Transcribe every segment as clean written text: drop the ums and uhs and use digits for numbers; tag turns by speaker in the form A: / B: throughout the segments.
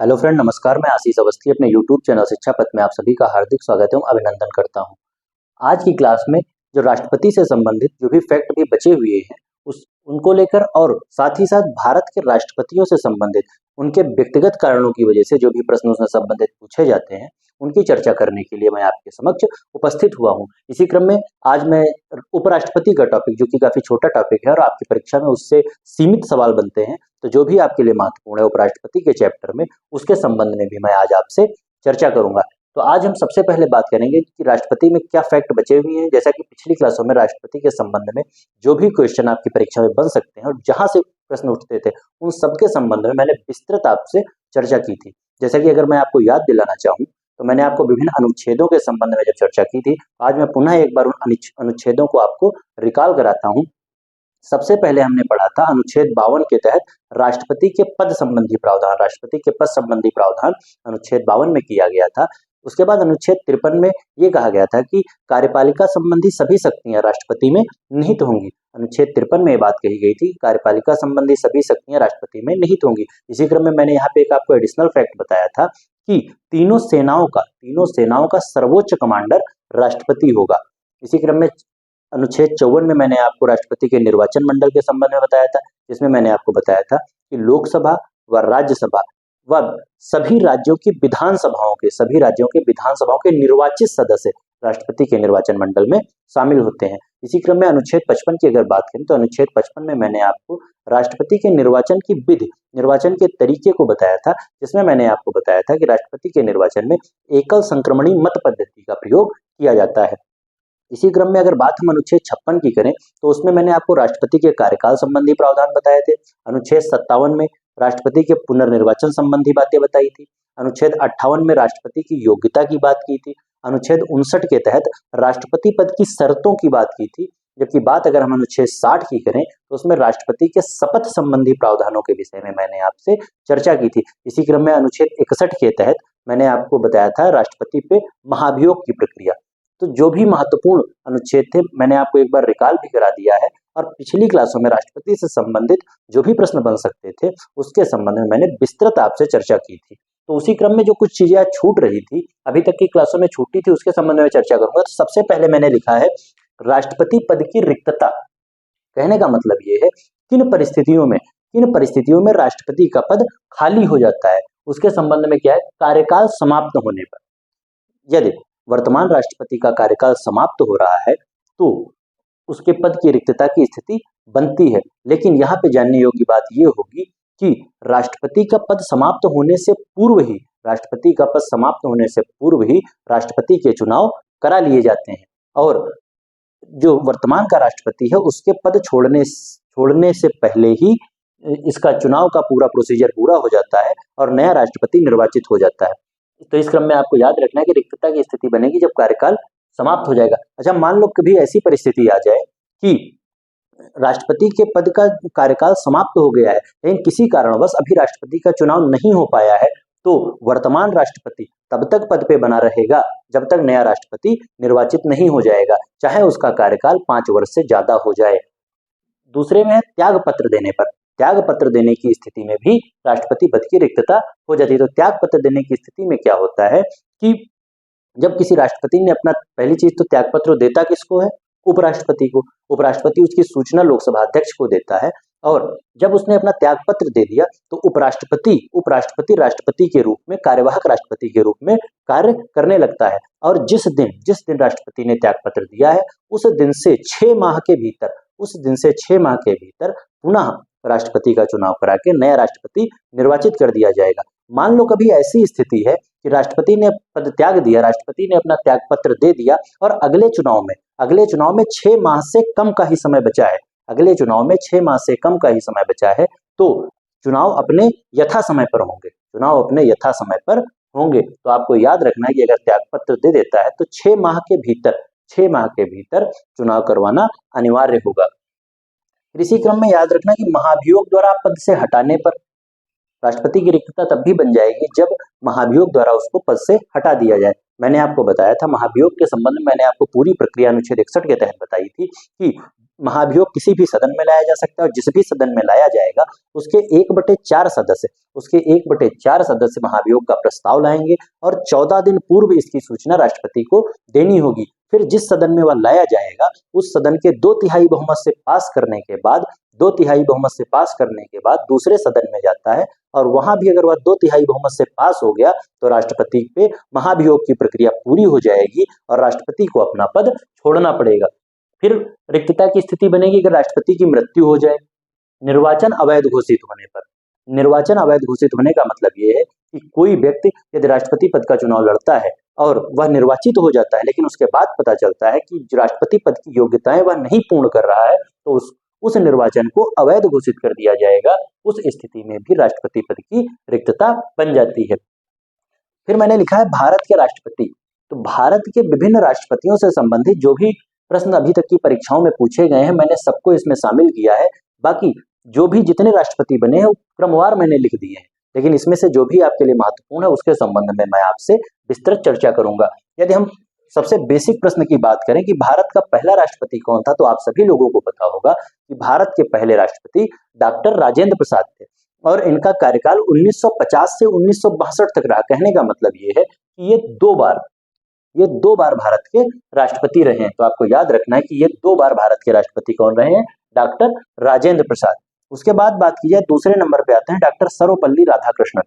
A: Hello friend, नमस्कार। मैं आशीष अवस्थी अपने यूट्यूब चैनल शिक्षा पथ में आप सभी का हार्दिक स्वागत एवं अभिनंदन करता हूं। आज की क्लास में जो राष्ट्रपति से संबंधित जो भी फैक्ट भी बचे हुए हैं उस उनको लेकर और साथ ही साथ भारत के राष्ट्रपतियों से संबंधित उनके व्यक्तिगत कारणों की वजह से जो भी प्रश्न उससे संबंधित पूछे जाते हैं उनकी चर्चा करने के लिए मैं आपके समक्ष उपस्थित हुआ हूं। इसी क्रम में आज मैं उपराष्ट्रपति का टॉपिक, जो कि काफी छोटा टॉपिक है और आपकी परीक्षा में उससे सीमित सवाल बनते हैं, तो जो भी आपके लिए महत्वपूर्ण है उपराष्ट्रपति के चैप्टर में, उसके संबंध में भी मैं आज आपसे चर्चा करूंगा। तो आज हम सबसे पहले बात करेंगे कि राष्ट्रपति में क्या फैक्ट बचे हुए हैं। जैसा कि पिछली क्लासों में राष्ट्रपति के संबंध में जो भी क्वेश्चन आपकी परीक्षा में बन सकते हैं और जहां से प्रश्न उठते थे उन सबके संबंध में मैंने विस्तृत आपसे चर्चा की थी। जैसा कि अगर मैं आपको याद दिलाना चाहूँ तो मैंने आपको विभिन्न अनुच्छेदों के संबंध में जब चर्चा की थी, आज मैं पुनः एक बार उन अनुच्छेदों को आपको रिकॉल कराता हूँ। सबसे पहले हमने पढ़ा था अनुच्छेद 52 के तहत राष्ट्रपति के पद संबंधी प्रावधान, राष्ट्रपति के पद संबंधी प्रावधान अनुच्छेद 52 में किया गया था। उसके बाद अनुच्छेद 53 में ये कहा गया था कि कार्यपालिका संबंधी सभी शक्तियां राष्ट्रपति में निहित होंगी। अनुच्छेद 53 में ये बात कही गई थी, कार्यपालिका संबंधी सभी शक्तियां राष्ट्रपति में निहित होंगी। इसी क्रम में मैंने यहाँ पे एक आपको एडिशनल फैक्ट बताया था कि तीनों सेनाओं का सर्वोच्च कमांडर राष्ट्रपति होगा। इसी क्रम में अनुच्छेद 54 में मैंने आपको राष्ट्रपति के निर्वाचन मंडल के संबंध में बताया था, जिसमें मैंने आपको बताया था कि लोकसभा व राज्यसभा व सभी राज्यों की विधानसभाओं के निर्वाचित सदस्य राष्ट्रपति के निर्वाचन मंडल में शामिल होते हैं। इसी क्रम में अनुच्छेद 55 की अगर बात करें तो अनुच्छेद 55 में मैंने आपको राष्ट्रपति के निर्वाचन की विधि, निर्वाचन के तरीके को बताया था, जिसमें मैंने आपको बताया था कि राष्ट्रपति के निर्वाचन में एकल संक्रमणी मत पद्धति का प्रयोग किया जाता है। इसी क्रम में अगर बात हम अनुच्छेद 56 की करें तो उसमें मैंने आपको राष्ट्रपति के कार्यकाल संबंधी प्रावधान बताए थे। अनुच्छेद 57 में राष्ट्रपति के पुनर्निर्वाचन संबंधी बातें बताई थी। अनुच्छेद 58 में राष्ट्रपति की योग्यता की बात की थी। अनुच्छेद 59 के तहत राष्ट्रपति पद की शर्तों की बात की थी। जबकि बात अगर हम अनुच्छेद 60 की करें तो उसमें राष्ट्रपति के शपथ संबंधी प्रावधानों के विषय में मैंने आपसे चर्चा की थी। इसी क्रम में अनुच्छेद 61 के तहत मैंने आपको बताया था राष्ट्रपति पे महाभियोग की प्रक्रिया। तो जो भी महत्वपूर्ण अनुच्छेद थे मैंने आपको एक बार रिकॉल भी करा दिया है और पिछली क्लासों में राष्ट्रपति से संबंधित जो भी प्रश्न बन सकते थे उसके संबंध में मैंने विस्तृत आपसे चर्चा की थी। तो उसी क्रम में जो कुछ चीजें आज छूट रही थी, अभी तक की क्लासों में छूटी थी, उसके संबंध में चर्चा करूंगा। तो सबसे पहले मैंने लिखा है राष्ट्रपति पद की रिक्तता। कहने का मतलब ये है किन परिस्थितियों में राष्ट्रपति का पद खाली हो जाता है, उसके संबंध में क्या है, कार्यकाल समाप्त होने पर। यदि वर्तमान राष्ट्रपति का कार्यकाल समाप्त हो रहा है तो उसके पद की रिक्तता की स्थिति बनती है। लेकिन यहाँ पे जानने योग्य बात ये होगी कि राष्ट्रपति का पद समाप्त होने से पूर्व ही राष्ट्रपति के चुनाव करा लिए जाते हैं और जो वर्तमान का राष्ट्रपति है उसके पद छोड़ने से पहले ही इसका चुनाव का पूरा प्रोसीजर पूरा हो जाता है और नया राष्ट्रपति निर्वाचित हो जाता है। तो इस क्रम में आपको याद रखना है कि रिक्तता की स्थिति बनेगी जब कार्यकाल समाप्त हो जाएगा। अच्छा, मान लो कभी ऐसी परिस्थिति आ जाए कि राष्ट्रपति के पद का कार्यकाल समाप्त हो गया है लेकिन किसी कारणवश अभी राष्ट्रपति का चुनाव नहीं हो पाया है, तो वर्तमान राष्ट्रपति तब तक पद पे बना रहेगा जब तक नया राष्ट्रपति निर्वाचित नहीं हो जाएगा, चाहे उसका कार्यकाल 5 वर्ष से ज्यादा हो जाए। दूसरे में है त्याग पत्र देने की स्थिति में भी राष्ट्रपति पद की रिक्तता हो जाती है। तो त्याग पत्र देने की स्थिति में क्या होता है कि जब किसी राष्ट्रपति ने अपना, पहली चीज तो त्याग पत्र देता किसको है, उपराष्ट्रपति को। उपराष्ट्रपति उसकी सूचना लोकसभा अध्यक्ष को देता है और जब उसने अपना त्याग पत्र दे दिया तो उपराष्ट्रपति राष्ट्रपति के रूप में, कार्यवाहक राष्ट्रपति के रूप में कार्य करने लगता है और जिस दिन राष्ट्रपति ने त्याग पत्र दिया है उस दिन से 6 माह के भीतर पुनः राष्ट्रपति का चुनाव करा के नया राष्ट्रपति निर्वाचित कर दिया जाएगा। मान लो कभी ऐसी स्थिति है कि राष्ट्रपति ने पद त्याग दिया, राष्ट्रपति ने अपना त्याग पत्र दे दिया और अगले चुनाव में 6 माह से कम का ही समय बचा है, तो चुनाव अपने यथा समय पर होंगे। तो आपको याद रखना है कि अगर त्याग पत्र दे देता है तो 6 माह के भीतर चुनाव करवाना अनिवार्य होगा। इसी क्रम में याद रखना कि महाभियोग द्वारा पद से हटाने पर राष्ट्रपति की रिक्तता तब भी बन जाएगी जब महाभियोग द्वारा उसको पद से हटा दिया जाए। मैंने आपको बताया था महाभियोग के संबंध में, मैंने आपको पूरी प्रक्रिया अनुच्छेद 61 के तहत बताई थी कि महाभियोग किसी भी सदन में लाया जा सकता है और जिस भी सदन में लाया जाएगा उसके 1/4 सदस्य महाभियोग का प्रस्ताव लाएंगे और 14 दिन पूर्व इसकी सूचना राष्ट्रपति को देनी होगी। फिर जिस सदन में वह लाया जाएगा उस सदन के 2/3 बहुमत से पास करने के बाद 2/3 बहुमत से पास करने के बाद दूसरे सदन में जाता है और वहां भी अगर वह 2/3 बहुमत से पास हो गया तो राष्ट्रपति पे महाभियोग की प्रक्रिया पूरी हो जाएगी और राष्ट्रपति को अपना पद छोड़ना पड़ेगा। फिर रिक्तता की स्थिति बनेगी अगर राष्ट्रपति की मृत्यु हो जाए। निर्वाचन अवैध घोषित होने पर, निर्वाचन अवैध घोषित होने का मतलब ये है कि कोई व्यक्ति यदि राष्ट्रपति पद का चुनाव लड़ता है और वह निर्वाचित हो जाता है लेकिन उसके बाद पता चलता है कि जो राष्ट्रपति पद की योग्यताएं वह नहीं पूर्ण कर रहा है तो उस निर्वाचन को अवैध घोषित कर दिया जाएगा। उस स्थिति में भी राष्ट्रपति पद की रिक्तता बन जाती है। फिर मैंने लिखा है भारत के राष्ट्रपति। तो भारत के विभिन्न राष्ट्रपतियों से संबंधित जो भी प्रश्न अभी तक की परीक्षाओं में पूछे गए हैं मैंने सबको इसमें शामिल किया है। बाकी जो भी जितने राष्ट्रपति बने हैं क्रमवार मैंने लिख दिए हैं, लेकिन इसमें से जो भी आपके लिए महत्वपूर्ण है उसके संबंध में मैं आपसे विस्तृत चर्चा करूंगा। यदि हम सबसे बेसिक प्रश्न की बात करें कि भारत का पहला राष्ट्रपति कौन था, तो आप सभी लोगों को पता होगा कि भारत के पहले राष्ट्रपति डॉक्टर राजेंद्र प्रसाद थे और इनका कार्यकाल 1950 से 1962 तक रहा। कहने का मतलब ये है कि ये दो बार भारत के राष्ट्रपति रहे हैं। तो आपको याद रखना है कि ये 2 बार भारत के राष्ट्रपति कौन रहे हैं, डॉक्टर राजेंद्र प्रसाद। उसके बाद बात की जाए दूसरे नंबर पे आते हैं डॉक्टर सर्वपल्ली राधाकृष्णन।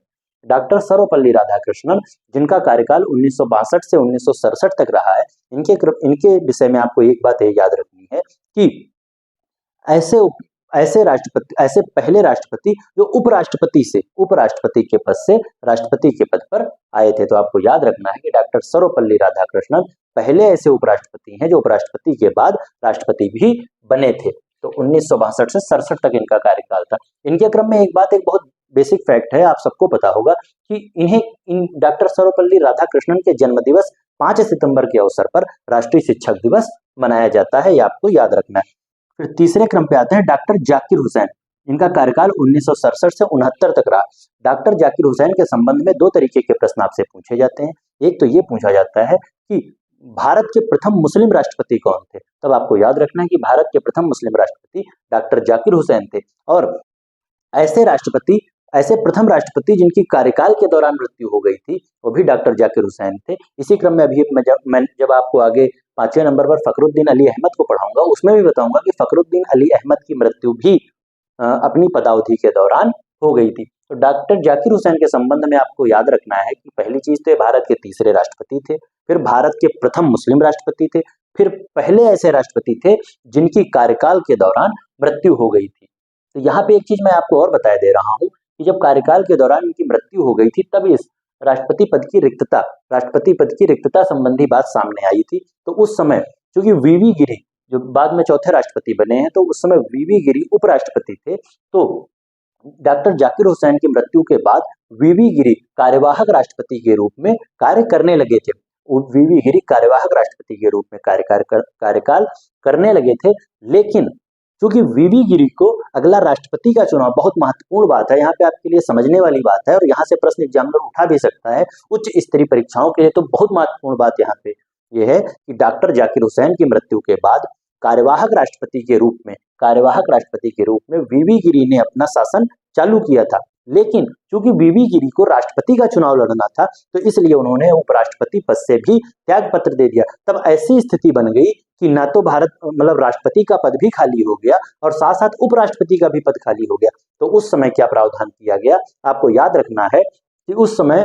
A: डॉक्टर सर्वपल्ली राधाकृष्णन जिनका कार्यकाल 1962 से 1967 तक रहा है। इनके विषय में आपको एक बात याद रखनी है कि ऐसे पहले राष्ट्रपति जो उपराष्ट्रपति के पद से राष्ट्रपति के पद पर आए थे। तो आपको याद रखना है कि डॉक्टर सर्वपल्ली राधाकृष्णन पहले ऐसे उपराष्ट्रपति हैं जो उपराष्ट्रपति के बाद राष्ट्रपति भी बने थे। तो 1962 से 67 तक इनका कार्यकाल था। इनके क्रम में एक बहुत बेसिक फैक्ट है, आप सबको पता होगा कि डॉक्टर सर्वपल्ली राधाकृष्णन के जन्म दिवस 5 सितंबर के अवसर पर राष्ट्रीय शिक्षक दिवस मनाया जाता है, ये आपको याद रखना है। फिर तीसरे क्रम पे आते हैं डॉक्टर जाकिर हुसैन। इनका कार्यकाल 1967 से 69 तक रहा। डॉक्टर जाकिर हुसैन के संबंध में 2 तरीके के प्रश्न आपसे पूछे जाते हैं। एक तो ये पूछा जाता है कि भारत के प्रथम मुस्लिम राष्ट्रपति कौन थे, तब आपको याद रखना है कि भारत के प्रथम मुस्लिम राष्ट्रपति डॉक्टर जाकिर हुसैन थे। और ऐसे प्रथम राष्ट्रपति जिनकी कार्यकाल के दौरान मृत्यु हो गई थी वो भी डॉक्टर जाकिर हुसैन थे। इसी क्रम में अभी मैं जब आपको आगे 5वें नंबर पर फखरुद्दीन अली अहमद को पढ़ाऊंगा उसमें भी बताऊंगा कि फखरुद्दीन अली अहमद की मृत्यु भी अपनी पदावधि के दौरान हो गई थी। तो डॉक्टर जाकिर हुसैन के संबंध में आपको याद रखना है कि पहली चीज तो भारत के तीसरे राष्ट्रपति थे, फिर भारत के प्रथम मुस्लिम राष्ट्रपति थे, फिर पहले ऐसे राष्ट्रपति थे जिनकी कार्यकाल के दौरान मृत्यु हो गई थी। तो यहाँ पे एक चीज मैं आपको और बताया दे रहा हूँ कि जब कार्यकाल के दौरान इनकी मृत्यु हो गई थी तब इस राष्ट्रपति पद की रिक्तता संबंधी बात सामने आई थी। तो उस समय क्योंकि वीवी गिरी जो बाद में चौथे राष्ट्रपति बने हैं, तो उस समय वीवी गिरी उपराष्ट्रपति थे। तो डॉक्टर जाकिर हुसैन की मृत्यु के बाद वीवी गिरी कार्यवाहक राष्ट्रपति के रूप में कार्य करने लगे थे। वीवी गिरी कार्यवाहक राष्ट्रपति के रूप में कार्यकाल करने लगे थे। लेकिन क्योंकि वीवी गिरी को अगला राष्ट्रपति का चुनाव, बहुत महत्वपूर्ण बात है, यहाँ पे आपके लिए समझने वाली बात है और यहाँ से प्रश्न एग्जामिनर उठा भी सकता है उच्च स्तरीय परीक्षाओं के लिए। तो बहुत महत्वपूर्ण बात यहाँ पे यह है कि डॉक्टर जाकिर हुसैन की मृत्यु के बाद कार्यवाहक राष्ट्रपति के रूप में वीवी गिरी ने अपना शासन चालू किया था। लेकिन क्योंकि वीवी गिरी को राष्ट्रपति का चुनाव लड़ना था तो इसलिए उन्होंने उपराष्ट्रपति पद से भी त्याग पत्र दे दिया। तब ऐसी स्थिति बन गई कि ना तो राष्ट्रपति का पद भी खाली हो गया और साथ साथ उपराष्ट्रपति का भी पद खाली हो गया। तो उस समय क्या प्रावधान किया गया, आपको याद रखना है कि उस समय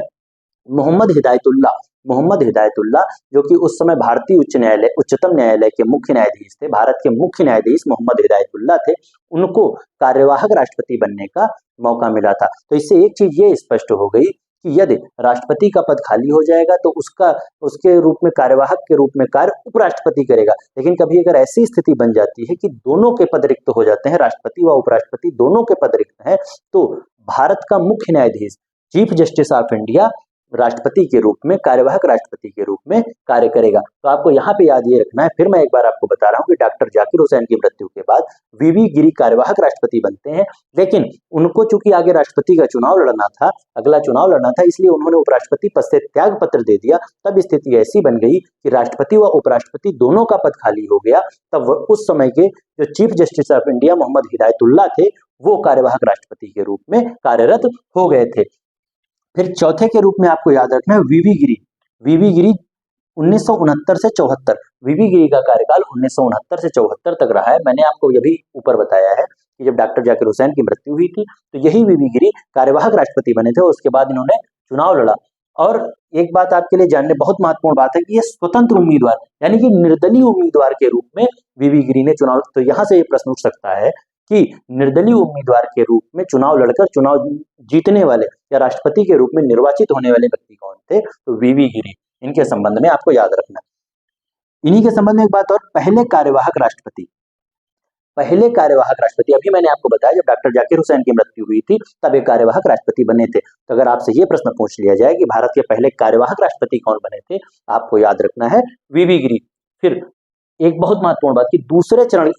A: मोहम्मद हिदायतुल्लाह जो कि उस समय भारतीय उच्चतम न्यायालय के मुख्य न्यायाधीश थे, भारत के मुख्य न्यायाधीश मोहम्मद हिदायतुल्लाह थे, उनको कार्यवाहक राष्ट्रपति बनने का मौका मिला था। तो इससे एक चीज ये स्पष्ट हो गई कि यदि राष्ट्रपति का पद खाली हो जाएगा तो उसके रूप में कार्यवाहक के रूप में कार्य उपराष्ट्रपति करेगा। लेकिन कभी अगर ऐसी स्थिति बन जाती है कि दोनों के पद रिक्त हो जाते हैं, राष्ट्रपति व उपराष्ट्रपति दोनों के पद रिक्त हैं, तो भारत का मुख्य न्यायाधीश चीफ जस्टिस ऑफ इंडिया राष्ट्रपति के रूप में, कार्यवाहक राष्ट्रपति के रूप में कार्य करेगा। तो आपको यहाँ पे याद ये रखना है, फिर मैं एक बार आपको बता रहा हूँ कि डॉक्टर जाकिर हुसैन की मृत्यु के बाद वीवी गिरी कार्यवाहक राष्ट्रपति बनते हैं, लेकिन उनको चूंकि आगे राष्ट्रपति का चुनाव लड़ना था, अगला चुनाव लड़ना था, इसलिए उन्होंने उपराष्ट्रपति पद से त्याग पत्र दे दिया। तब स्थिति ऐसी बन गई कि राष्ट्रपति व उपराष्ट्रपति दोनों का पद खाली हो गया। तब उस समय के जो chief justice of India Mohammad Hidayatullah थे, वो कार्यवाहक राष्ट्रपति के रूप में कार्यरत हो गए थे। फिर चौथे के रूप में आपको याद रखना है वीवी गिरी। वीवी गिरी 1969 से 74, वीवी गिरी का कार्यकाल 1969 से 74 तक रहा है। मैंने आपको ये भी ऊपर बताया है कि जब डॉक्टर जाकिर हुसैन की मृत्यु हुई थी तो यही वीवी गिरी कार्यवाहक राष्ट्रपति बने थे। उसके बाद इन्होंने चुनाव लड़ा। और एक बात आपके लिए जानने बहुत महत्वपूर्ण बात है कि ये स्वतंत्र उम्मीदवार यानी कि निर्दलीय उम्मीदवार के रूप में वीवी गिरी ने चुनाव, तो यहाँ से ये प्रश्न उठ सकता है कि निर्दलीय उम्मीदवार के रूप में चुनाव लड़कर चुनाव जीतने वाले या राष्ट्रपति के रूप में निर्वाचित होने वाले व्यक्ति कौन थे? तो वीवी गिरी। इनके संबंध में आपको याद रखना। इन्हीं के संबंध में एक बात और, पहले कार्यवाहक राष्ट्रपति, पहले कार्यवाहक राष्ट्रपति अभी मैंने आपको बताया जब डॉक्टर जाकिर हुसैन की मृत्यु हुई थी तब एक कार्यवाहक राष्ट्रपति बने थे। तो अगर आपसे ये प्रश्न पूछ लिया जाए कि भारत के पहले कार्यवाहक राष्ट्रपति कौन बने थे, आपको याद रखना है वीवी गिरी। फिर एक बहुत महत्वपूर्ण बात कि दूसरे चरण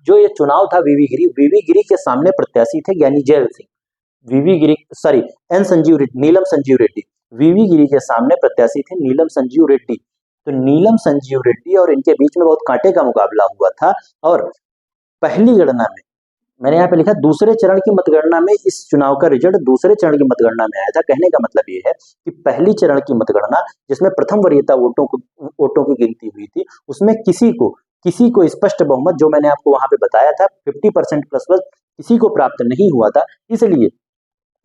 A: जो ये चुनाव था वीवी गिरी के सामने प्रत्याशी थे ज्ञानी जैल सिंह, नीलम संजीव रेड्डी। वीवी गिरी के सामने प्रत्याशी थे नीलम संजीव रेड्डी। तो नीलम संजीव रेड्डी और इनके बीच में बहुत कांटे का मुकाबला हुआ था। और पहली गणना में, मैंने यहाँ पे लिखा दूसरे चरण की मतगणना में, इस चुनाव का रिजल्ट दूसरे चरण की मतगणना में आया था। कहने का मतलब ये है कि पहली चरण की मतगणना जिसमें प्रथम वरीयता वोटों की गिनती हुई थी, उसमें किसी को स्पष्ट बहुमत, जो मैंने आपको वहां पे बताया था 50% प्लस किसी को प्राप्त नहीं हुआ था, इसलिए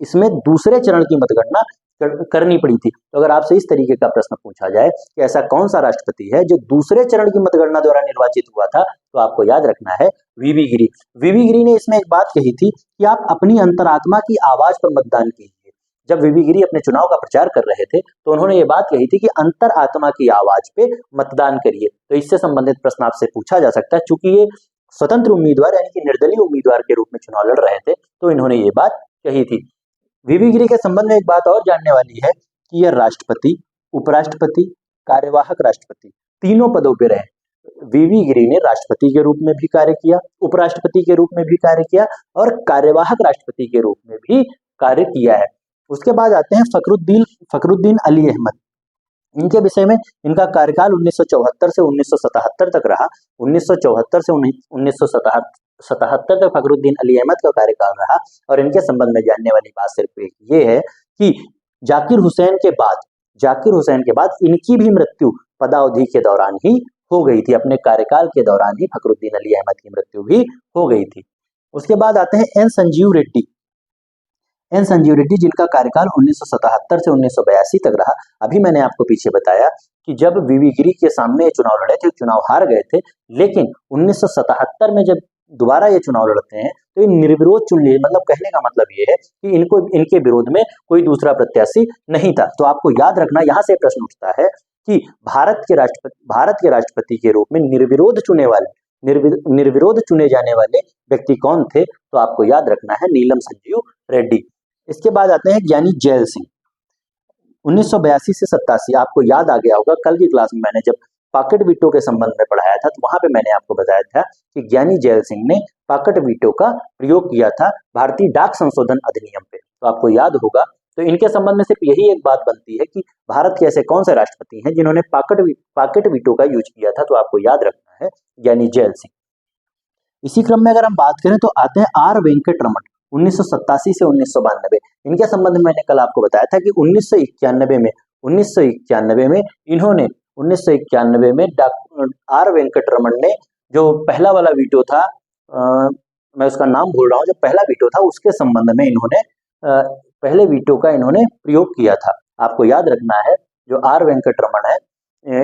A: इसमें दूसरे चरण की मतगणना करनी पड़ी थी। तो अगर आपसे इस तरीके का प्रश्न पूछा जाए कि ऐसा कौन सा राष्ट्रपति है जो दूसरे चरण की मतगणना द्वारा निर्वाचित हुआ था, तो आपको याद रखना है वीवी गिरी। वीवी गिरी ने इसमें एक बात कही थी कि आप अपनी अंतरात्मा की आवाज पर मतदान कीजिए। जब वीवी गिरी अपने चुनाव का प्रचार कर रहे थे तो उन्होंने ये बात कही थी कि अंतरात्मा की आवाज पे मतदान करिए। तो इससे संबंधित प्रश्न आपसे पूछा जा सकता है। चूंकि ये स्वतंत्र उम्मीदवार यानी कि निर्दलीय उम्मीदवार के रूप में चुनाव लड़ रहे थे, तो इन्होंने ये बात कही थी। वीवी गिरी के संबंध में एक बात और जानने वाली है कि यह राष्ट्रपति, उपराष्ट्रपति, कार्यवाहक राष्ट्रपति तीनों पदों पे रहे। वीवी गिरी ने राष्ट्रपति के रूप में भी कार्य किया, उपराष्ट्रपति के रूप में भी कार्य किया और कार्यवाहक राष्ट्रपति के रूप में भी कार्य किया है। उसके बाद आते हैं फखरुद्दीन अली अहमद। इनके विषय में, इनका कार्यकाल 1974 से 1977 तक रहा। 1974 से 1977 तक फखरुद्दीन अली अहमद का कार्यकाल रहा। और इनके संबंध में जानने वाली बात सिर्फ ये है कि जाकिर हुसैन के बाद इनकी भी मृत्यु पदावधि के दौरान ही हो गई थी। अपने कार्यकाल के दौरान ही फखरुद्दीन अली अहमद की मृत्यु भी हो गई थी। उसके बाद आते हैं एन संजीव रेड्डी जिनका कार्यकाल 1977 से 1982 तक रहा। अभी मैंने आपको पीछे बताया कि जब वीवी गिरी के सामने चुनाव लड़े थे, चुनाव हार गए थे, लेकिन 1977 में जब दोबारा ये चुनाव लड़ते हैं तो ये निर्विरोध चुन लिए। मतलब कहने का मतलब ये है कि इनके विरोध में कोई दूसरा प्रत्याशी नहीं था। तो आपको याद रखना, यहाँ से प्रश्न उठता है कि भारत के राष्ट्रपति के रूप में निर्विरोध चुने जाने वाले व्यक्ति कौन थे? तो आपको याद रखना है नीलम संजीव रेड्डी। इसके बाद आते हैं ज्ञानी जैल सिंह। 1982 से 87, आपको याद आ गया होगा, कल की क्लास में मैंने जब पॉकेट वीटो के संबंध में पढ़ाया था तो वहां पे मैंने आपको बताया था कि ज्ञानी जैल सिंह ने पॉकेट वीटो का प्रयोग किया था भारतीय डाक संशोधन अधिनियम पे। तो आपको याद होगा। तो इनके संबंध में सिर्फ यही एक बात बनती है कि भारत के ऐसे कौन से राष्ट्रपति हैं जिन्होंने पॉकेट वीटो का यूज किया था? तो आपको याद रखना है ज्ञानी जैल सिंह। इसी क्रम में अगर हम बात करें तो आते हैं आर वेंकट रमन, 1987 से 1992। इनके संबंध में मैंने कल आपको बताया था कि 1991 में इन्होंने 1991 में आर वेंकट रमन ने जो पहला वाला वीटो था, मैं उसका नाम भूल रहा हूँ, जो पहला वीटो था उसके संबंध में इन्होंने पहले वीटो का इन्होंने प्रयोग किया था। आपको याद रखना है जो आर वेंकट रमन है,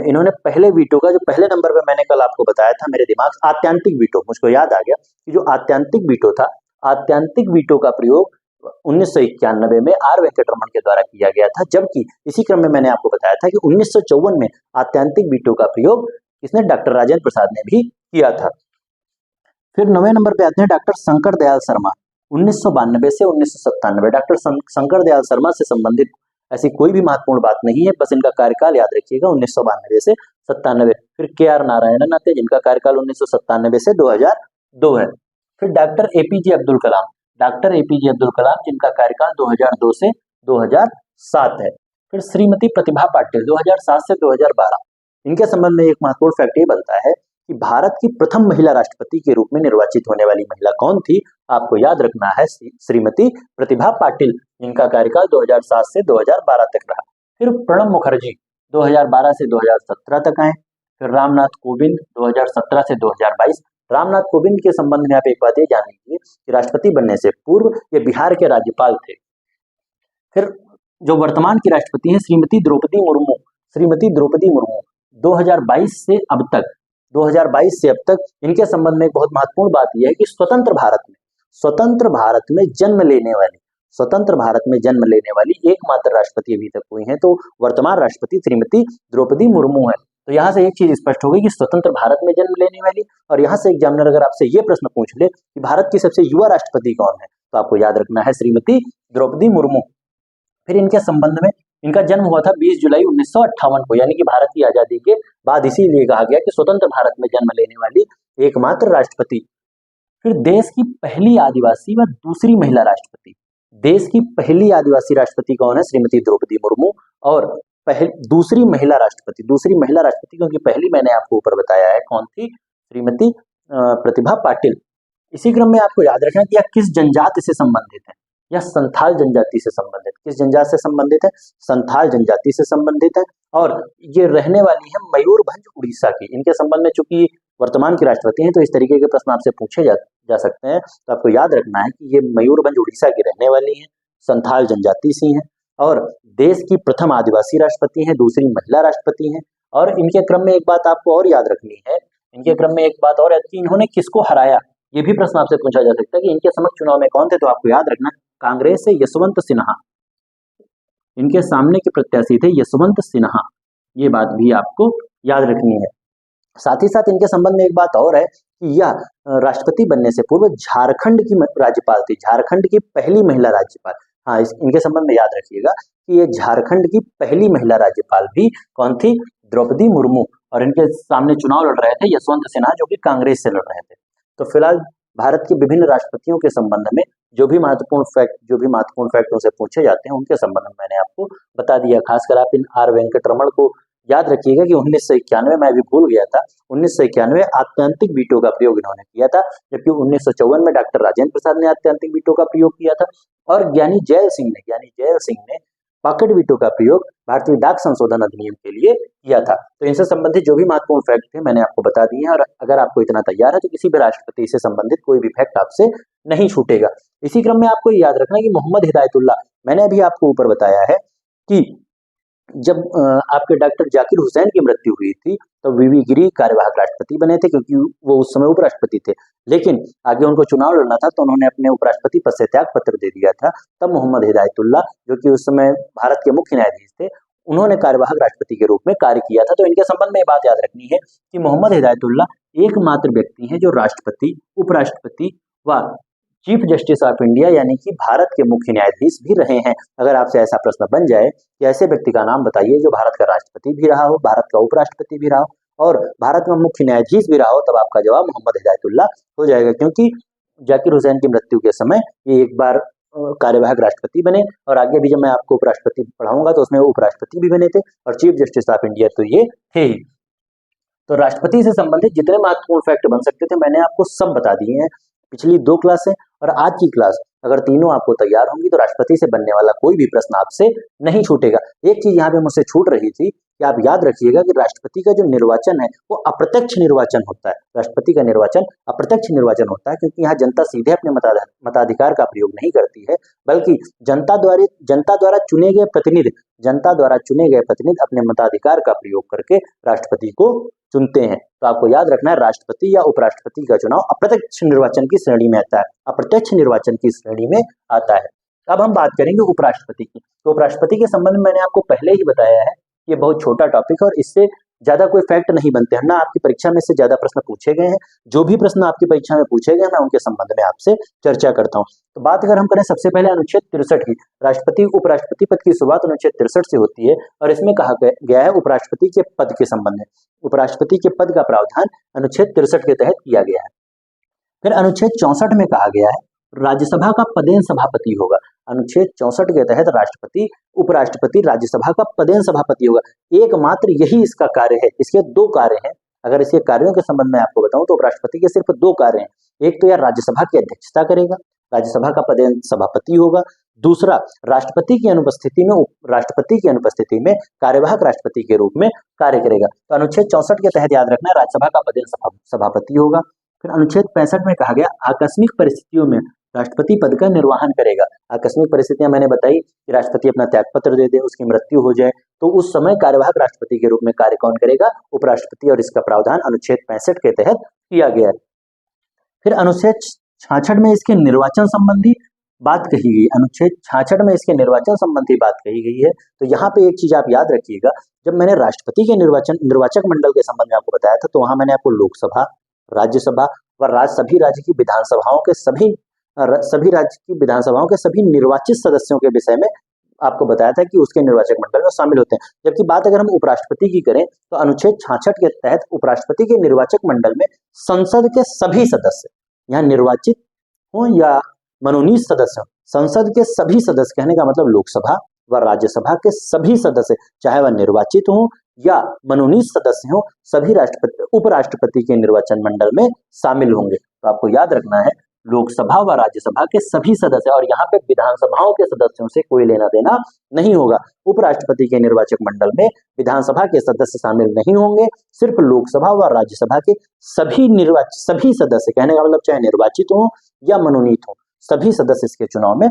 A: इन्होंने पहले वीटो का, जो पहले नंबर पे मैंने कल आपको बताया था, मेरे दिमाग आत्यांतिक वीटो, मुझको याद आ गया कि जो आत्यांतिक वीटो था, आत्यांतिक वीटो का प्रयोग 1991 में आर वेंकट रमन के द्वारा किया गया था। जबकि इसी क्रम में मैंने आपको बताया था कि 1954 में आत्यांतिक वीटो का प्रयोग इसने डॉक्टर राजेंद्र प्रसाद ने भी किया था। फिर 9वें नंबर पे आते हैं डॉक्टर शंकर दयाल शर्मा, 1992 से 1997। डॉक्टर शंकर दयाल शर्मा से संबंधित ऐसी कोई भी महत्वपूर्ण बात नहीं है, बस इनका कार्यकाल याद रखिएगा 1992 से 97। फिर के.आर. नारायणन आते हैं जिनका कार्यकाल 1997 से 2002 है। फिर doctor APJ Abdul Kalam, doctor APJ Abdul Kalam जिनका कार्यकाल 2002 से 2007 है। फिर श्रीमती प्रतिभा पाटिल 2007 से 2012। इनके संबंध में एक महत्वपूर्ण फैक्ट ये बनता है कि भारत की प्रथम महिला राष्ट्रपति के रूप में निर्वाचित होने वाली महिला कौन थी, आपको याद रखना है श्रीमती प्रतिभा पाटिल, जिनका कार्यकाल 2007 से 2012 तक रहा। फिर प्रणब मुखर्जी 2012 से 2017 तक आए। फिर रामनाथ कोविंद 2017 से 2022। रामनाथ कोविंद के संबंध में आप एक बात ये जान लीजिए कि राष्ट्रपति बनने से पूर्व ये बिहार के राज्यपाल थे। फिर जो वर्तमान की राष्ट्रपति हैं श्रीमती द्रौपदी मुर्मू, श्रीमती द्रौपदी मुर्मू 2022 से अब तक इनके संबंध में एक बहुत महत्वपूर्ण बात यह है कि स्वतंत्र भारत में जन्म लेने वाली एकमात्र राष्ट्रपति अभी तक हुई हैं, तो वर्तमान राष्ट्रपति श्रीमती द्रौपदी मुर्मू है। तो यहाँ से एक चीज स्पष्ट हो गई कि स्वतंत्र भारत में जन्म लेने वाली, और यहाँ से एग्जामिनर अगर आपसे ये प्रश्न पूछ ले कि भारत की सबसे युवा राष्ट्रपति कौन है, तो आपको याद रखना है श्रीमती द्रौपदी मुर्मू। फिर इनके संबंध में इनका जन्म हुआ था 20 जुलाई 1958 को, यानी कि भारत की आजादी के बाद, इसीलिए कहा गया कि स्वतंत्र भारत में जन्म लेने वाली एकमात्र राष्ट्रपति। फिर देश की पहली आदिवासी व दूसरी महिला राष्ट्रपति, देश की पहली आदिवासी राष्ट्रपति कौन है, श्रीमती द्रौपदी मुर्मू। और दूसरी महिला राष्ट्रपति क्योंकि पहली मैंने आपको ऊपर बताया है कौन थी, श्रीमती प्रतिभा पाटिल। इसी क्रम में आपको याद रखना कि यह किस जनजाति से संबंधित है, यह संथाल जनजाति से संबंधित। किस जनजाति से संबंधित है, संथाल जनजाति से संबंधित है, और ये रहने वाली है मयूरभंज उड़ीसा की। इनके संबंध में चूंकि वर्तमान की राष्ट्रपति हैं तो इस तरीके के प्रश्न आपसे पूछे जा सकते हैं, तो आपको याद रखना है कि ये मयूरभंज उड़ीसा की रहने वाली हैं, संथाल जनजाति से हैं, और देश की प्रथम आदिवासी राष्ट्रपति हैं, दूसरी महिला राष्ट्रपति हैं। और इनके क्रम में एक बात आपको और याद रखनी है, कि इन्होंने किसको हराया, ये भी प्रश्न आपसे पूछा जा सकता है कि इनके समक्ष चुनाव में कौन थे, तो आपको याद रखना कांग्रेस से यशवंत सिन्हा, इनके सामने के प्रत्याशी थे यशवंत सिन्हा, ये बात भी आपको याद रखनी है। साथ ही साथ इनके संबंध में एक बात और है कि यह राष्ट्रपति बनने से पूर्व झारखंड की राज्यपाल थी, झारखंड की पहली महिला राज्यपाल। हाँ, इनके संबंध में याद रखिएगा कि ये झारखंड की पहली महिला राज्यपाल भी कौन थी, द्रौपदी मुर्मू, और इनके सामने चुनाव लड़ रहे थे यशवंत सिन्हा जो कि कांग्रेस से लड़ रहे थे। तो फिलहाल भारत के विभिन्न राष्ट्रपतियों के संबंध में जो भी महत्वपूर्ण फैक्ट उनसे पूछे जाते हैं उनके संबंध में मैंने आपको बता दिया। खासकर आप इन आर वेंकटरमण को याद रखिएगा कि 1991 में, अभी भूल गया था, 1991 आत्यंतिक वीटो का प्रयोग इन्होंने किया था, जबकि 1954 में डॉक्टर राजेंद्र प्रसाद ने आत्यंतिक वीटो का प्रयोग किया था, और ज्ञानी जैल सिंह ने पॉकेट वीटो का प्रयोग भारतीय डाक संशोधन अधिनियम के लिए किया था। तो इनसे संबंधित जो भी महत्वपूर्ण फैक्ट थे मैंने आपको बता दिए हैं, और अगर आपको इतना तैयार है तो किसी भी राष्ट्रपति से संबंधित कोई भी फैक्ट आपसे नहीं छूटेगा। इसी क्रम में आपको याद रखना कि मोहम्मद हिदायतुल्लाह, मैंने अभी आपको ऊपर बताया है कि जब आपके डॉक्टर जाकिर हुसैन की मृत्यु हुई थी तो वीवी गिरी कार्यवाहक राष्ट्रपति बने थे, क्योंकि वो उस समय उपराष्ट्रपति थे, लेकिन आगे उनको चुनाव लड़ना था तो उन्होंने अपने उपराष्ट्रपति पद से त्याग पत्र दे दिया था। तब मोहम्मद हिदायतुल्लाह, जो कि उस समय भारत के मुख्य न्यायाधीश थे, उन्होंने कार्यवाहक राष्ट्रपति के रूप में कार्य किया था। तो इनके संबंध में बात याद रखनी है कि मोहम्मद हिदायतुल्लाह एकमात्र व्यक्ति हैं जो राष्ट्रपति, उपराष्ट्रपति व चीफ जस्टिस ऑफ इंडिया यानी कि भारत के मुख्य न्यायाधीश भी रहे हैं। अगर आपसे ऐसा प्रश्न बन जाए कि ऐसे व्यक्ति का नाम बताइए जो भारत का राष्ट्रपति भी रहा हो, भारत का उपराष्ट्रपति भी रहा हो और भारत में मुख्य न्यायाधीश भी रहा हो, तब आपका जवाब मोहम्मद हिदायतुल्लाह हो जाएगा, क्योंकि जाकिर हुसैन की मृत्यु के समय ये एक बार कार्यवाहक राष्ट्रपति बने, और आगे भी जब मैं आपको उपराष्ट्रपति पढ़ाऊंगा तो उसमें उपराष्ट्रपति भी बने थे और चीफ जस्टिस ऑफ इंडिया तो ये थे ही। तो राष्ट्रपति से संबंधित जितने महत्वपूर्ण फैक्ट बन सकते थे मैंने आपको सब बता दिए हैं। पिछली 2 क्लास है और आज की क्लास, अगर तीनों आपको तैयार होंगी तो राष्ट्रपति से बनने वाला कोई भी प्रश्न आपसे नहीं छूटेगा। एक चीज यहाँ पे मुझसे छूट रही थी कि आप याद रखिएगा कि राष्ट्रपति का जो निर्वाचन है वो अप्रत्यक्ष निर्वाचन होता है। राष्ट्रपति का निर्वाचन अप्रत्यक्ष निर्वाचन होता है, क्योंकि यहाँ जनता सीधे अपने मताधिकार का प्रयोग नहीं करती है, बल्कि जनता द्वारा चुने गए प्रतिनिधि अपने मताधिकार का प्रयोग करके राष्ट्रपति को चुनते हैं। तो आपको याद रखना है राष्ट्रपति या उपराष्ट्रपति का चुनाव अप्रत्यक्ष निर्वाचन की श्रेणी में आता है, अप्रत्यक्ष निर्वाचन की श्रेणी में आता है। अब हम बात करेंगे उपराष्ट्रपति की। तो उपराष्ट्रपति के संबंध में मैंने आपको पहले ही बताया है, ये बहुत छोटा टॉपिक है और इससे ज्यादा कोई फैक्ट नहीं बनते हैं ना, आपकी परीक्षा में से ज्यादा प्रश्न पूछे गए हैं। जो भी प्रश्न आपकी परीक्षा में पूछे गए मैं उनके संबंध में आपसे चर्चा करता हूँ। तो बात अगर हम करें सबसे पहले अनुच्छेद 63 की, राष्ट्रपति उपराष्ट्रपति पद की शुरुआत अनुच्छेद 63 से होती है और इसमें कहा गया है उपराष्ट्रपति के पद के संबंध में, उपराष्ट्रपति के पद का प्रावधान अनुच्छेद 63 के तहत किया गया है। फिर अनुच्छेद 64 में कहा गया है राज्यसभा का पदेन सभापति होगा। अनुच्छेद 64 के तहत राष्ट्रपति उपराष्ट्रपति राज्यसभा का पदेन सभापति होगा। एकमात्र यही इसका कार्य है। इसके दो कार्य हैं। अगर इसके कार्यों के संबंध में आपको बताऊं तो उपराष्ट्रपति के सिर्फ दो कार्य हैं। एक तो यार राज्यसभा की अध्यक्षता करेगा, राज्यसभा का पदेन सभापति होगा। दूसरा, राष्ट्रपति की अनुपस्थिति में कार्यवाहक राष्ट्रपति के रूप में कार्य करेगा। तो अनुच्छेद 64 के तहत याद रखना है राज्यसभा का पदेन सभापति होगा। फिर अनुच्छेद 65 में कहा गया आकस्मिक परिस्थितियों में राष्ट्रपति पद का निर्वहन करेगा। आकस्मिक परिस्थितियां मैंने बताई कि राष्ट्रपति अपना त्यागपत्र दे दे, उसकी मृत्यु हो जाए, तो उस समय कार्यवाहक राष्ट्रपति के रूप में कार्य कौन करेगा? उपराष्ट्रपति, और इसका प्रावधान अनुच्छेद 65 के तहत किया गया है। फिर अनुच्छेद 66 में इसके निर्वाचन संबंधी बात कही गई। अनुच्छेद 66 में इसके निर्वाचन संबंधी बात कही गई है। तो यहाँ पे एक चीज आप याद रखिएगा, जब मैंने राष्ट्रपति के निर्वाचक मंडल के संबंध में आपको बताया था तो वहां मैंने आपको लोकसभा, राज्यसभा व सभी राज्य की विधानसभाओं के सभी राज्य की विधानसभाओं के सभी निर्वाचित सदस्यों के विषय में आपको बताया था कि उसके निर्वाचक मंडल में शामिल होते हैं। जबकि बात अगर हम उपराष्ट्रपति की करें तो अनुच्छेद 66 के तहत उपराष्ट्रपति के निर्वाचक मंडल में संसद के सभी सदस्य, यहाँ निर्वाचित हो या मनोनीत सदस्य, संसद के सभी सदस्य, कहने का मतलब लोकसभा व राज्यसभा के सभी सदस्य, चाहे वह निर्वाचित हो या मनोनीत सदस्य हो, सभी उपराष्ट्रपति के निर्वाचन मंडल में शामिल होंगे। तो आपको याद रखना है लोकसभा व राज्यसभा के सभी सदस्य, और यहाँ पे विधानसभाओं के सदस्यों से कोई लेना देना नहीं होगा। उपराष्ट्रपति के निर्वाचक मंडल में विधानसभा के सदस्य शामिल नहीं होंगे, सिर्फ लोकसभा व राज्यसभा के सभी सदस्य, कहने का मतलब चाहे निर्वाचित हो या मनोनीत हो, सभी सदस्य इसके चुनाव में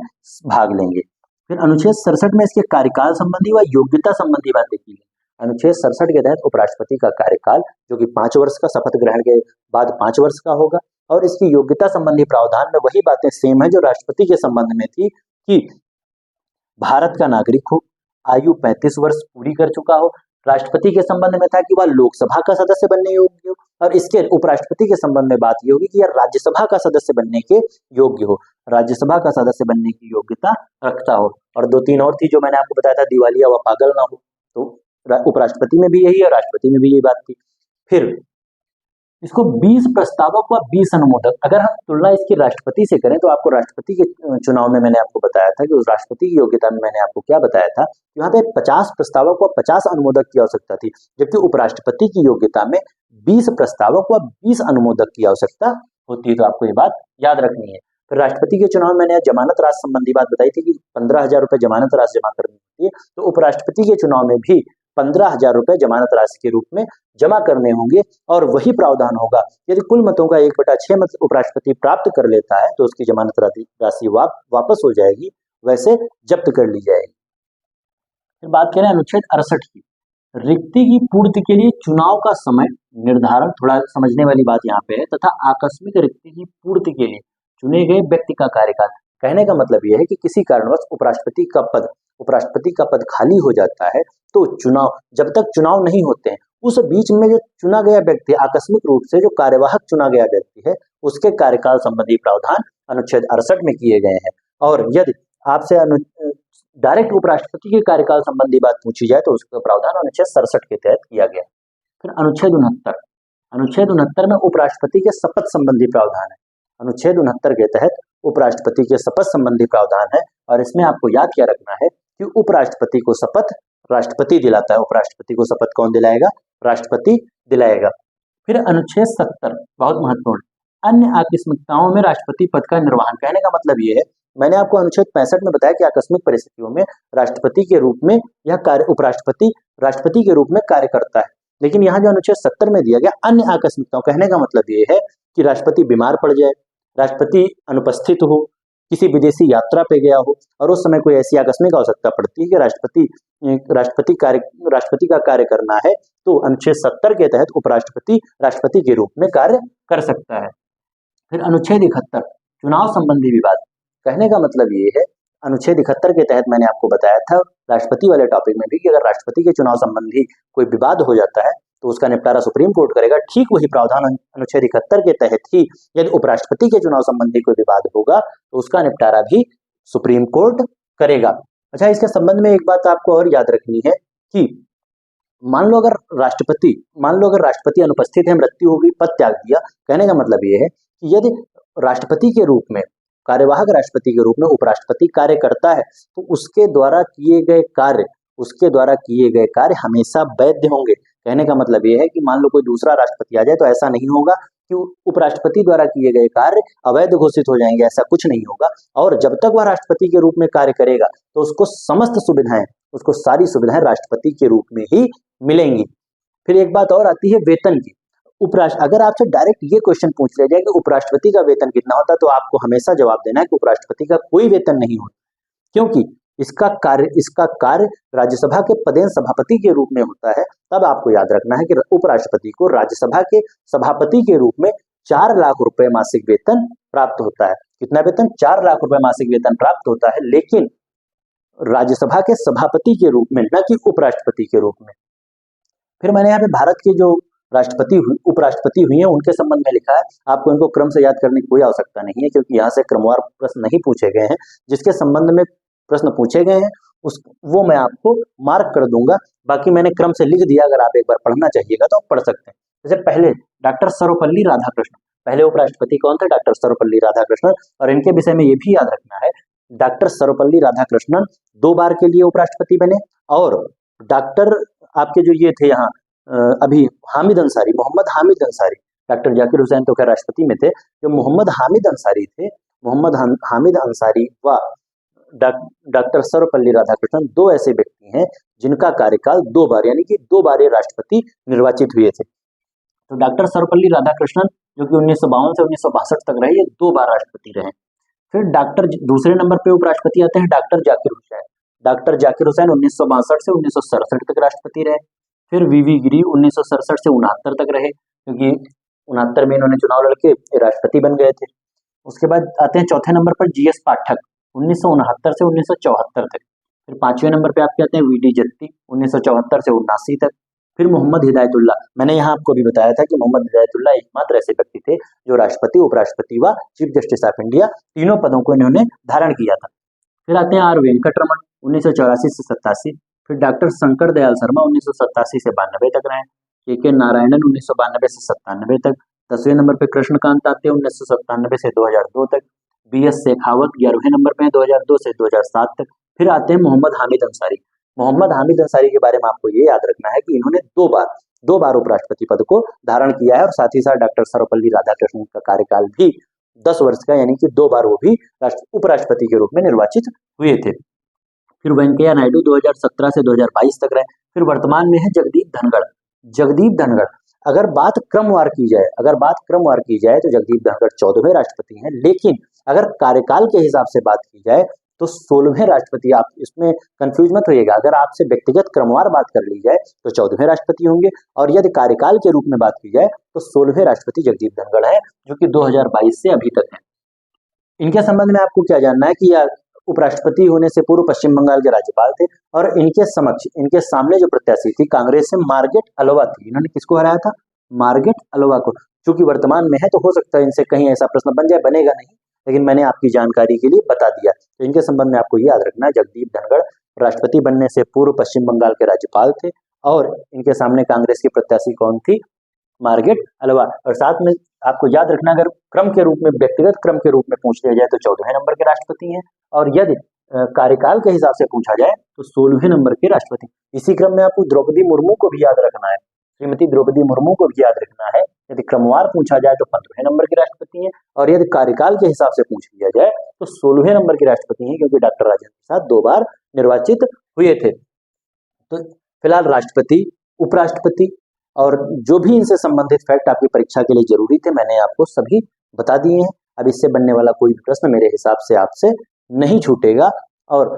A: भाग लेंगे। फिर अनुच्छेद 67 में इसके कार्यकाल संबंधी व योग्यता संबंधी बातें की गई। अनुच्छेद 67 के तहत उपराष्ट्रपति का कार्यकाल जो कि 5 वर्ष का, शपथ ग्रहण के बाद 5 वर्ष का होगा, और इसकी योग्यता संबंधी प्रावधान में वही बातें सेम है जो राष्ट्रपति के संबंध में थी कि भारत का नागरिक हो, आयु 35 वर्ष पूरी कर चुका हो। राष्ट्रपति के संबंध में था कि वह लोकसभा का सदस्य बनने योग्य हो, और इसके उपराष्ट्रपति के संबंध में बात ये होगी कि यह राज्यसभा का सदस्य बनने के योग्य हो, राज्यसभा का सदस्य बनने की योग्यता रखता हो। और 2-3 और थी जो मैंने आपको बताया था, दिवालिया व पागल ना हो, तो उपराष्ट्रपति में भी यही है, राष्ट्रपति में भी यही बात थी। फिर इसको 20 प्रस्तावक व 20 अनुमोदक, अगर हम तुलना इसकी राष्ट्रपति से करें तो आपको राष्ट्रपति के चुनाव में मैंने आपको बताया था कि उस राष्ट्रपति की योग्यता में मैंने आपको क्या बताया था, यहाँ पे 50 प्रस्तावक व 50 अनुमोदक की आवश्यकता थी, जबकि उपराष्ट्रपति की योग्यता में 20 प्रस्तावक व 20 अनुमोदक की आवश्यकता होती है। तो आपको ये बात याद रखनी है। फिर राष्ट्रपति के चुनाव में मैंने जमानत राशि संबंधी बात बताई थी कि 15,000 रुपए जमानत राशि जमा करनी होती है, तो उपराष्ट्रपति के चुनाव में भी 15,000 रुपए जमानत राशि के रूप में जमा करने होंगे, और वही प्रावधान होगा यदि कुल मतों का 1/6 मत उपराष्ट्रपति प्राप्त कर लेता है तो उसकी जमानत राशि वापस हो जाएगी, वैसे जब्त कर ली जाएगी। फिर बात करें अनुच्छेद 68 की, रिक्ति की पूर्ति के लिए चुनाव का समय निर्धारण, थोड़ा समझने वाली बात यहाँ पे है, तथा आकस्मिक रिक्ति की पूर्ति के लिए चुने गए व्यक्ति का कार्यकाल। कहने का मतलब यह है कि किसी कारणवश उपराष्ट्रपति का पद खाली हो जाता है तो जब तक चुनाव नहीं होते हैं उस बीच में जो चुना गया व्यक्ति, आकस्मिक रूप से जो कार्यवाहक चुना गया व्यक्ति है, उसके कार्यकाल संबंधी प्रावधान अनुच्छेद 68 में किए गए हैं। और यदि आपसे डायरेक्ट उपराष्ट्रपति के कार्यकाल संबंधी बात पूछी जाए तो उसका प्रावधान अनुच्छेद 67 के तहत किया गया। फिर अनुच्छेद 69 में उपराष्ट्रपति के शपथ संबंधी प्रावधान है। अनुच्छेद 69 के तहत उपराष्ट्रपति के शपथ संबंधी प्रावधान है, और इसमें आपको याद क्या रखना है कि उपराष्ट्रपति को शपथ राष्ट्रपति दिलाता है। उपराष्ट्रपति को शपथ कौन दिलाएगा? राष्ट्रपति दिलाएगा। फिर अनुच्छेद 70 बहुत महत्वपूर्ण, अन्य आकस्मिकताओं में राष्ट्रपति पद का निर्वहन। कहने का मतलब ये है, मैंने आपको अनुच्छेद 65 में बताया कि आकस्मिक परिस्थितियों में राष्ट्रपति के रूप में यह कार्य उपराष्ट्रपति राष्ट्रपति के रूप में कार्य करता है, लेकिन यहाँ जो अनुच्छेद 70 में दिया गया अन्य आकस्मिकताओं, कहने का मतलब ये है कि राष्ट्रपति बीमार पड़ जाए, राष्ट्रपति अनुपस्थित हो, किसी विदेशी यात्रा पे गया हो, और उस समय कोई ऐसी आकस्मिक आवश्यकता पड़ती है कि राष्ट्रपति का कार्य करना है, तो अनुच्छेद 70 के तहत उपराष्ट्रपति राष्ट्रपति के रूप में कार्य कर सकता है। फिर अनुच्छेद 71 चुनाव संबंधी विवाद। कहने का मतलब ये है, अनुच्छेद 71 के तहत मैंने आपको बताया था राष्ट्रपति वाले टॉपिक में भी कि अगर राष्ट्रपति के चुनाव संबंधी कोई विवाद हो जाता है तो उसका निपटारा सुप्रीम कोर्ट करेगा। ठीक वही प्रावधान अनुच्छेद 71 के तहत ही यदि उपराष्ट्रपति के चुनाव संबंधी कोई विवाद होगा तो उसका निपटारा भी सुप्रीम कोर्ट करेगा। अच्छा, इसके संबंध में एक बात आपको और याद रखनी है कि मान लो अगर राष्ट्रपति अनुपस्थित है, मृत्यु हो गई, पद त्याग दिया, कहने का मतलब ये है कि यदि राष्ट्रपति के रूप में, कार्यवाहक राष्ट्रपति के रूप में उपराष्ट्रपति कार्य करता है तो उसके द्वारा किए गए कार्य हमेशा वैध होंगे। कहने का मतलब ये है कि मान लो कोई दूसरा राष्ट्रपति आ जाए तो ऐसा नहीं होगा कि उपराष्ट्रपति द्वारा किए गए कार्य अवैध घोषित हो जाएंगे, ऐसा कुछ नहीं होगा। और जब तक वह राष्ट्रपति के रूप में कार्य करेगा तो उसको सारी सुविधाएं राष्ट्रपति के रूप में ही मिलेंगी। फिर एक बात और आती है वेतन की। अगर आपसे डायरेक्ट ये क्वेश्चन पूछ लिया जाए कि उपराष्ट्रपति का वेतन कितना होता है तो आपको हमेशा जवाब देना है कि उपराष्ट्रपति का कोई वेतन नहीं होता, क्योंकि इसका कार्य राज्यसभा के पदेन सभापति के रूप में होता है। तब आपको याद रखना है कि उपराष्ट्रपति को राज्यसभा के सभापति के रूप में 4 लाख रुपए मासिक वेतन प्राप्त होता है। कितना वेतन? 4 लाख रुपए मासिक वेतन प्राप्त होता है, लेकिन राज्यसभा के सभापति के रूप में, न कि उपराष्ट्रपति के रूप में। फिर मैंने यहाँ पे भारत के जो उपराष्ट्रपति हुए हैं उनके संबंध में लिखा है। आपको इनको क्रम से याद करने की कोई आवश्यकता नहीं है, क्योंकि यहाँ से क्रमवार प्रश्न नहीं पूछे गए हैं। जिसके संबंध में प्रश्न पूछे गए हैं वो मैं आपको मार्क कर दूंगा। बाकी मैंने क्रम से लिख दिया, अगर आप एक बार पढ़ना चाहिएगा तो आप पढ़ सकते हैं। जैसे पहले डॉक्टर सर्वपल्ली राधाकृष्णन, पहले उपराष्ट्रपति कौन थे? डॉक्टर सर्वपल्ली राधाकृष्णन। और इनके विषय में ये भी याद रखना है, डॉक्टर सर्वपल्ली राधाकृष्णन 2 बार के लिए उपराष्ट्रपति बने। और डॉक्टर आपके जो ये थे यहाँ अभी मोहम्मद हामिद अंसारी, डॉक्टर जाकिर हुसैन तो खैर राष्ट्रपति में थे, जो मोहम्मद हामिद अंसारी थे, मोहम्मद हामिद अंसारी व डॉक्टर सर्वपल्ली राधाकृष्णन 2 ऐसे व्यक्ति हैं जिनका कार्यकाल 2 बार, यानी कि 2 बार ये राष्ट्रपति निर्वाचित हुए थे। तो डॉक्टर सर्वपल्ली राधाकृष्णन जो कि 1952 से 1962 तक रहे, ये 2 बार राष्ट्रपति रहे। फिर दूसरे नंबर पे उपराष्ट्रपति आते हैं डॉक्टर जाकिर हुसैन। डॉक्टर जाकिर हुसैन 1962 से 1967 तक राष्ट्रपति रहे। फिर वीवी गिरी 1967 से 69 तक रहे, क्योंकि 69 में इन्होंने चुनाव लड़के राष्ट्रपति बन गए थे। उसके बाद आते हैं चौथे नंबर पर जीएस पाठक 1969 से 1974 तक। फिर 5वें नंबर पे आपके आते हैं वीडी जत्ती 1974 से 79 तक। फिर मोहम्मद हिदायतुल्लाह, मैंने यहाँ आपको भी बताया था कि मोहम्मद हिदायतुल्लाह एकमात्र ऐसे व्यक्ति थे जो राष्ट्रपति, उपराष्ट्रपति व चीफ जस्टिस ऑफ इंडिया तीनों पदों को इन्होंने धारण किया था। फिर आते हैं आर वेंकटरमन 1984 से 87। फिर डॉक्टर शंकर दयाल शर्मा 1987 से 92 तक रहे। के नारायणन 1992 से 97 तक। 10वें नंबर पे कृष्णकांत आते हैं 1997 से 2002 तक। बीएस शेखावत 11वें नंबर पे 2002 से 2007 तक। फिर आते हैं मोहम्मद हामिद अंसारी। मोहम्मद हामिद अंसारी के बारे में आपको ये याद रखना है कि इन्होंने 2 बार उपराष्ट्रपति पद को धारण किया है, और साथ ही साथ डॉक्टर सर्वपल्ली राधाकृष्णन का कार्यकाल भी 10 वर्ष का, यानी कि 2 बार वो भी उपराष्ट्रपति के रूप में निर्वाचित हुए थे। फिर वेंकैया नायडू 2017 से 2022 तक रहे। फिर वर्तमान में है जगदीप धनखड़। अगर बात क्रमवार की जाए तो जगदीप धनखड़ 14वें राष्ट्रपति हैं, लेकिन अगर कार्यकाल के हिसाब से बात की जाए तो 16वें राष्ट्रपति। आप इसमें कंफ्यूज मत होइएगा, अगर आपसे व्यक्तिगत क्रमवार बात कर ली जाए तो 14वें राष्ट्रपति होंगे, और यदि कार्यकाल के रूप में बात की जाए तो 16वें राष्ट्रपति जगदीप धनखड़ है, जो कि 2022 से अभी तक है। इनके संबंध में आपको क्या जानना है कि उपराष्ट्रपति होने से पूर्व पश्चिम बंगाल के राज्यपाल थे, और इनके सामने जो प्रत्याशी थी कांग्रेस से मार्गरेट अलोवा थी। इन्होंने किसको हराया था? मार्गरेट अलोवा को। चूंकि वर्तमान में है तो हो सकता है इनसे कहीं ऐसा प्रश्न बन जाए, बनेगा नहीं, लेकिन मैंने आपकी जानकारी के लिए बता दिया। तो इनके संबंध में आपको याद रखना है, जगदीप धनखड़ राष्ट्रपति बनने से पूर्व पश्चिम बंगाल के राज्यपाल थे, और इनके सामने कांग्रेस की प्रत्याशी कौन थी? मार्गरेट अलोवा। और साथ में आपको याद रखना, अगर क्रम के रूप में, व्यक्तिगत क्रम के रूप में पूछ लिया जाए तो 14वें नंबर के राष्ट्रपति हैं, और यदि कार्यकाल के हिसाब से पूछा जाए तो 16वें नंबर के राष्ट्रपति। इसी क्रम में आपको द्रौपदी मुर्मू को भी याद रखना है, श्रीमती द्रौपदी मुर्मू को भी याद रखना है। यदि क्रमवार पूछा जाए तो 15वें नंबर के राष्ट्रपति हैं, और यदि कार्यकाल के हिसाब से पूछ लिया जाए तो 16वें नंबर के राष्ट्रपति हैं, क्योंकि डॉक्टर राजेंद्र प्रसाद 2 बार निर्वाचित हुए थे। तो फिलहाल राष्ट्रपति, उपराष्ट्रपति और जो भी इनसे संबंधित फैक्ट आपकी परीक्षा के लिए जरूरी थे, मैंने आपको सभी बता दिए हैं। अब इससे बनने वाला कोई प्रश्न मेरे हिसाब से आपसे नहीं छूटेगा। और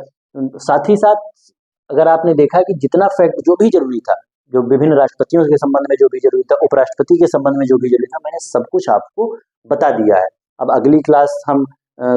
A: साथ ही साथ अगर आपने देखा कि जितना फैक्ट जो भी जरूरी था, जो विभिन्न राष्ट्रपतियों के संबंध में जो भी जरूरी था, उपराष्ट्रपति के संबंध में जो भी जरूरी था, मैंने सब कुछ आपको बता दिया है। अब अगली क्लास हम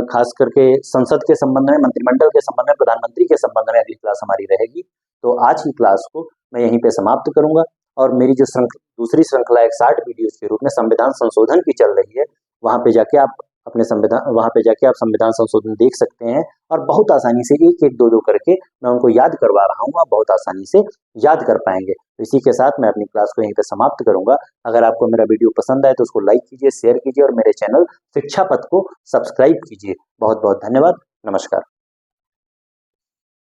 A: खास करके संसद के संबंध में, मंत्रिमंडल के संबंध में, प्रधानमंत्री के संबंध में अगली क्लास हमारी रहेगी। तो आज की क्लास को मैं यहीं पे समाप्त करूंगा, और मेरी जो दूसरी श्रृंखला 160 वीडियोस के रूप में संविधान संशोधन की चल रही है, वहाँ पे जाके आप संविधान संशोधन देख सकते हैं और बहुत आसानी से एक एक दो दो करके मैं उनको याद करवा रहा हूँ, आप बहुत आसानी से याद कर पाएंगे। इसी के साथ मैं अपनी क्लास को यहीं पे समाप्त करूंगा। अगर आपको मेरा वीडियो पसंद आए तो उसको लाइक कीजिए, शेयर कीजिए और मेरे चैनल शिक्षा पथ को सब्सक्राइब कीजिए। बहुत बहुत धन्यवाद। नमस्कार।